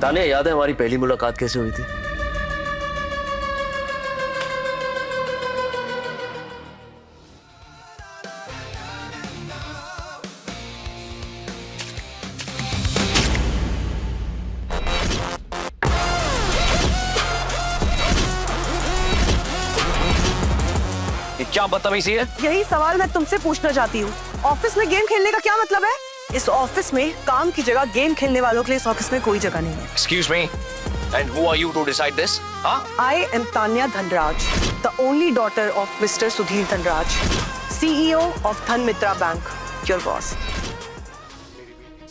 तानिया, याद है हमारी पहली मुलाकात कैसे हुई थी? ये क्या बदतमीजी है? यही सवाल मैं तुमसे पूछना चाहती हूँ। ऑफिस में गेम खेलने का क्या मतलब है? इस ऑफिस में काम की जगह गेम खेलने वालों के लिए इस ऑफिस में कोई जगह नहीं है। Excuse me, and who are you to decide this? हाँ? I am Tanya Dhanraj, the only daughter of Mr. Sudhir Dhanraj, CEO of Dhanmitra Bank, your boss.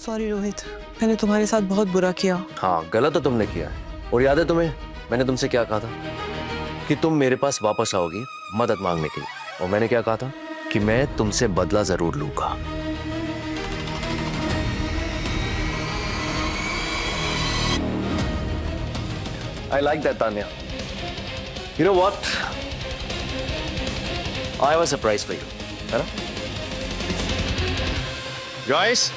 Sorry Rohit, मैंने तुम्हारे साथ बहुत बुरा किया। हाँ, गलत तो तुमने किया है। और याद है तुम्हें मैंने तुमसे क्या कहा था? कि तुम मेरे पास वापस आओगी मदद मांगने के लिए। और मैंने क्या कहा था? कि मैं तुमसे बदला जरूर लूंगा। I like that, Tanya. You know what? I have a surprise for you. है ना? Guys,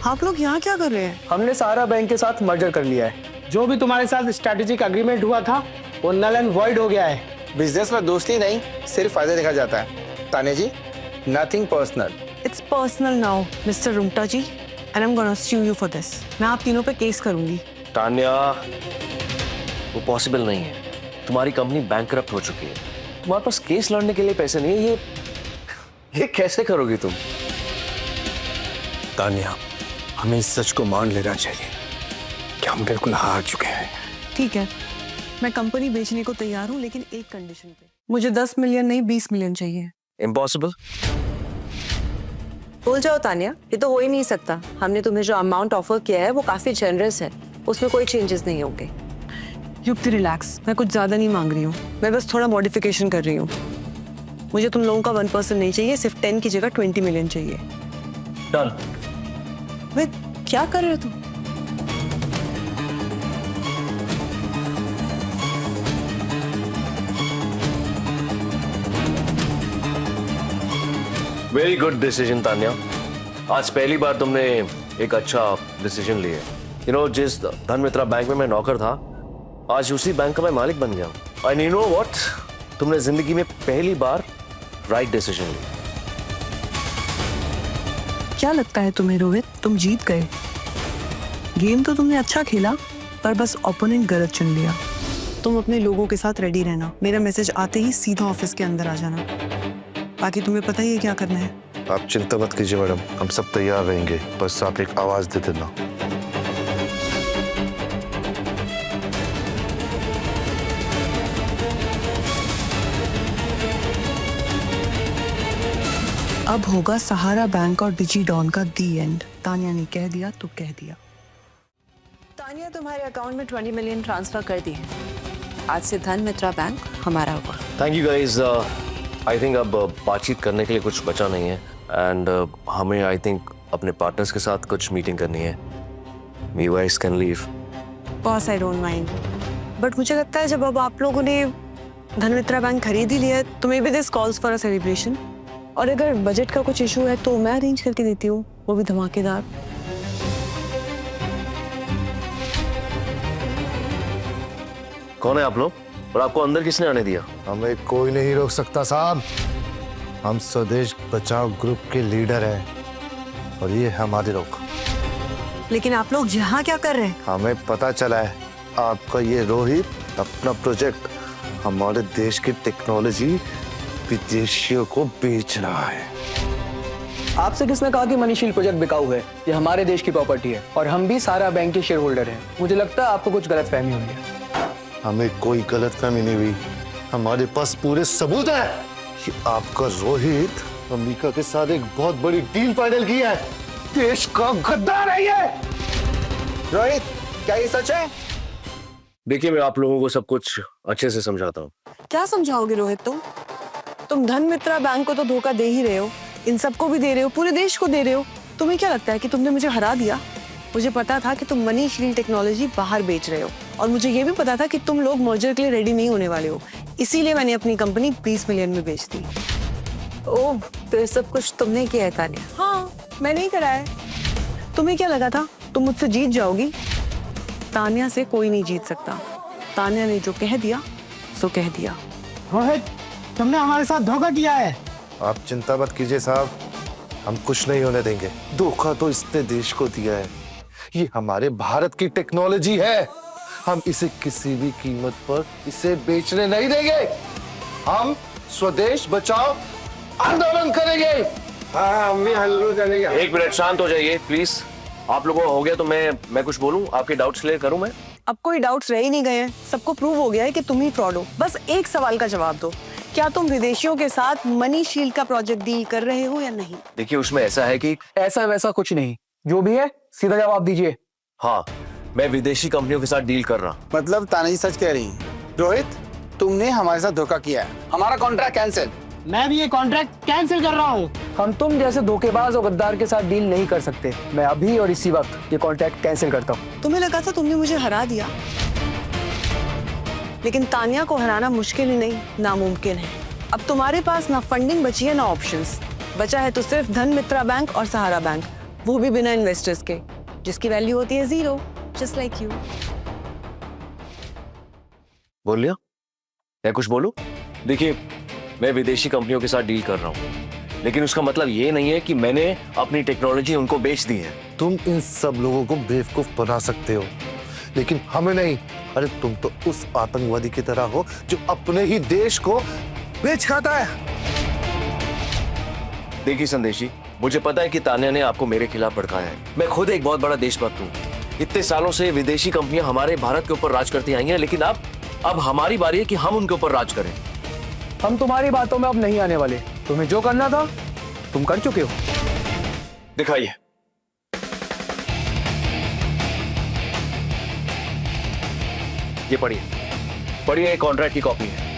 आप लोग यहाँ क्या कर रहे हैं? हमने सारा बैंक के साथ मर्जर कर लिया है। जो भी तुम्हारे साथ स्ट्रैटेजिक एग्रीमेंट हुआ था वो नल एंड वॉइड हो गया है। बिजनेस में दोस्ती नहीं, सिर्फ फायदा देखा जाता है। ताने जी, nothing personal. It's personal now, Mr. Rumta ji, and I'm gonna sue you for this. मैं आप तीनों पे केस करूंगी। तान्या, वो पॉसिबल नहीं है। तुम्हारी कंपनी बैंकरप्ट हो चुकी है। तुम्हारे पास केस लड़ने के लिए पैसे नहीं है। ये कैसे करोगी तुम? तानिया, हमें इस सच को मान लेना चाहिए कि हम बिल्कुल हार चुके हैं। ठीक है, मैं कंपनी बेचने को तैयार हूँ, लेकिन एक कंडीशन पे। मुझे 10 मिलियन नहीं 20 मिलियन चाहिए। इम्पॉसिबल। भूल जाओ तानिया, ये तो हो ही नहीं सकता। हमने तुम्हें जो अमाउंट ऑफर किया है वो काफी जेनरस है, उसमें कोई चेंजेस नहीं होंगे। युक्ति रिलैक्स, मैं कुछ ज्यादा नहीं मांग रही हूँ, मैं बस थोड़ा मॉडिफिकेशन कर रही हूँ। मुझे तुम लोगों का 1% नहीं चाहिए, सिर्फ 10 की जगह 20 मिलियन चाहिए। डन। वे क्या कर रहे हो तुम? Very good decision Tanya. आज पहली बार तुमने एक अच्छा डिसीजन लिया। यू नो, जिस धनमित्रा बैंक में मैं नौकर था, आज उसी बैंक का मैं मालिक बन गया हूँ। एंड यू नो व्हाट, तुमने जिंदगी में पहली बार राइट डिसीजन लिया। क्या लगता है तुम्हें रोहित, तुम जीत गए? गेम तो तुमने अच्छा खेला, पर बस ओपोनेंट गलत चुन लिया। तुम अपने लोगों के साथ रेडी रहना, मेरा मैसेज आते ही सीधा ऑफिस के अंदर आ जाना। बाकी तुम्हें पता ही है क्या करना है। आप चिंता मत कीजिए मैडम, हम सब तैयार रहेंगे, बस आप एक आवाज दे देना। अब होगा सहारा बैंक और डिजीडॉन का दी एंड। तानिया ने कह दिया तो कह दिया। तानिया, तुम्हारे अकाउंट में 20 मिलियन ट्रांसफर कर दिए। आज से धनमित्रा बैंक हमारा होगा। Thank you guys. I think अब बातचीत करने के लिए कुछ बचा नहीं है। एंड हमें आई थिंक अपने पार्टनर्स के साथ कुछ मीटिंग करनी है। We wise can leave. Boss, I don't mind, but मुझे लगता है जब अब आप लोगों ने धनमित्रा बैंक खरीद ही लिया है तो may be this calls for a celebration. और अगर बजट का कुछ इशू है तो मैं अरेंज करके देती हूँ, वो भी धमाकेदार। कौन है आप लोग और आपको अंदर किसने आने दिया? हमें कोई नहीं रोक सकता साहब। हम स्वदेश बचाओ ग्रुप के लीडर हैं और ये हमारे रोक। लेकिन आप लोग यहाँ क्या कर रहे हैं? हमें पता चला है आपका ये रोहित अपना प्रोजेक्ट हमारे देश की टेक्नोलॉजी विदेशियों को बेच रहा है। आपसे किसने कहा कि मनीशील प्रोजेक्ट बिकाऊ है? ये हमारे देश की प्रॉपर्टी है और हम भी सारा बैंक के शेयर होल्डर हैं। मुझे लगता है आपको कुछ गलतफहमी हुई है। हमें कोई गलतफहमी नहीं हुई, हमारे पास पूरे सबूत है कि आपका रोहित अमेरिका के साथ एक बहुत बड़ी डील फाइनल की है। देश का गद्दार है ये। रोहित, क्या ये सच है? देखिए, मैं आप लोगों को सब कुछ अच्छे से समझाता हूँ। क्या समझाओगे रोहित? तुम धनमित्रा बैंक को तो धोखा दे ही रहे हो, इन सबको भी दे रहे हो, पूरे देश को दे रहे हो। तुम्हें क्या लगता है कि तुमने मुझे हरा दिया? मुझे पता था कि तुम मनीशील टेक्नोलॉजी बाहर बेच रहे हो, और मुझे ये भी पता था कि तुम लोग मर्जर के लिए रेडी नहीं होने वाले हो। इसीलिए मैंने अपनी कंपनी 20 मिलियन में बेच दी। ओह, तो ये सब कुछ तुमने किया है तानिया? हाँ, मैंने ही करा है। तुम्हें क्या लगा था तुम मुझसे जीत जाओगी? तान्या से कोई नहीं जीत सकता। तान्या ने जो कह दिया सो कह दिया। रोहित, तुमने हमारे साथ धोखा किया है। आप चिंता मत कीजिए साहब, हम कुछ नहीं होने देंगे। धोखा तो इसने देश को दिया है। ये हमारे भारत की टेक्नोलॉजी है, हम इसे किसी भी कीमत पर इसे बेचने नहीं देंगे। हम स्वदेश बचाओ आंदोलन करेंगे। हाँ, हम भी हल्लू चलेगा। एक मिनट शांत हो जाइए प्लीज। आप लोगों को हो गया तो मैं कुछ बोलूं, आपके डाउट्स क्लियर करूं मैं? अब कोई डाउट्स रह ही नहीं गए हैं। सबको प्रूव हो गया है कि तुम ही फ्रॉड हो। बस एक सवाल का जवाब दो, क्या तुम विदेशियों के साथ मनी शील्ड का प्रोजेक्ट डील कर रहे हो या नहीं? देखिए उसमें ऐसा है कि ऐसा वैसा कुछ नहीं, जो भी है सीधा जवाब दीजिए। हाँ, मैं विदेशी कंपनियों के साथ डील कर रहा। मतलब ताना जी सच कह रही हैं। रोहित, तुमने हमारे साथ धोखा किया है। हमारा कॉन्ट्रैक्ट कैंसिल। मैं भी ये कॉन्ट्रैक्ट कैंसिल कर रहा हूँ। हम तुम जैसे धोखेबाज और गद्दार के साथ डील नहीं कर सकते। मैं अभी और इसी वक्त ये कॉन्ट्रैक्ट कैंसिल करता हूँ। तुम्हें लगा था तुमने मुझे हरा दिया, लेकिन तान्या को हराना मुश्किल ही नहीं, नामुमकिन है। अब तुम्हारे पास ना फंडिंग बची है ना ऑप्शंस। बचा है तो सिर्फ धनमित्रा बैंक और सहारा बैंक, वो भी बिना इन्वेस्टर्स के, जिसकी वैल्यू होती है 0, जस्ट लाइक यू। बोल लिया? मैं कुछ बोलूं? देखिए, मैं विदेशी कंपनियों के साथ डील कर रहा हूं, लेकिन उसका मतलब ये नहीं है कि मैंने अपनी टेक्नोलॉजी उनको बेच दी है। तुम इन सब लोगों को बेवकूफ बना सकते हो, लेकिन हमें नहीं। अरे तुम तो उस आतंकवादी की तरह हो जो अपने ही देश को बेच खाता है। देखिए संदेशी, मुझे पता है कि तान्या ने आपको मेरे खिलाफ भड़काया है। मैं खुद एक बहुत बड़ा देशभक्त हूँ। इतने सालों से विदेशी कंपनियां हमारे भारत के ऊपर राज करती आई हैं, लेकिन अब हमारी बारी है कि हम उनके ऊपर राज करें। हम तुम्हारी बातों में अब नहीं आने वाले। तुम्हें जो करना था तुम कर चुके हो। दिखाइए। ये पढ़िए कॉन्ट्रैक्ट की कॉपी है।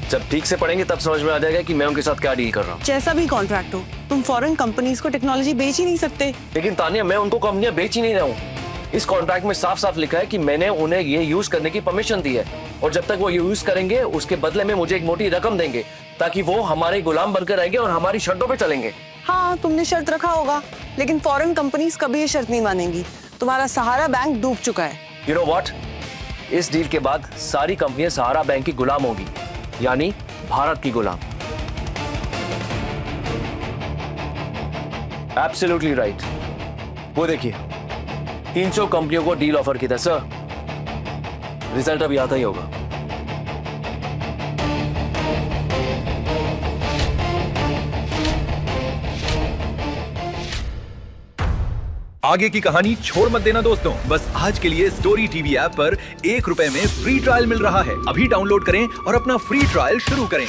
जब ठीक से पढ़ेंगे तब समझ में आ जाएगा कि मैं उनके साथ क्या डील कर रहा हूँ। जैसा भी कॉन्ट्रैक्ट हो, तुम फॉरेन कंपनीज को टेक्नोलॉजी बेच ही नहीं सकते। लेकिन तान्या, मैं उनको कंपनियां बेच ही नहीं रहा हूँ। इस कॉन्ट्रैक्ट में साफ साफ लिखा है कि मैंने उन्हें ये यूज करने की परमिशन दी है, और जब तक वो यूज करेंगे उसके बदले में मुझे एक मोटी रकम देंगे, ताकि वो हमारे गुलाम बनकर रहेंगे और हमारी शर्तों पे चलेंगे। हाँ, तुमने शर्त रखा होगा, लेकिन फॉरेन कंपनीज कभी ये शर्त नहीं मानेंगी। तुम्हारा सहारा बैंक डूब चुका है। यू नो व्हाट, इस डील के बाद सारी कंपनियां सहारा बैंक की गुलाम होगी, यानी भारत की गुलाम। Absolutely right. वो देखिए, 300 कंपनियों को डील ऑफर की था सर। रिजल्ट अभी आता ही होगा। आगे की कहानी छोड़ मत देना दोस्तों। बस आज के लिए स्टोरी टीवी ऐप पर ₹1 में फ्री ट्रायल मिल रहा है। अभी डाउनलोड करें और अपना फ्री ट्रायल शुरू करें।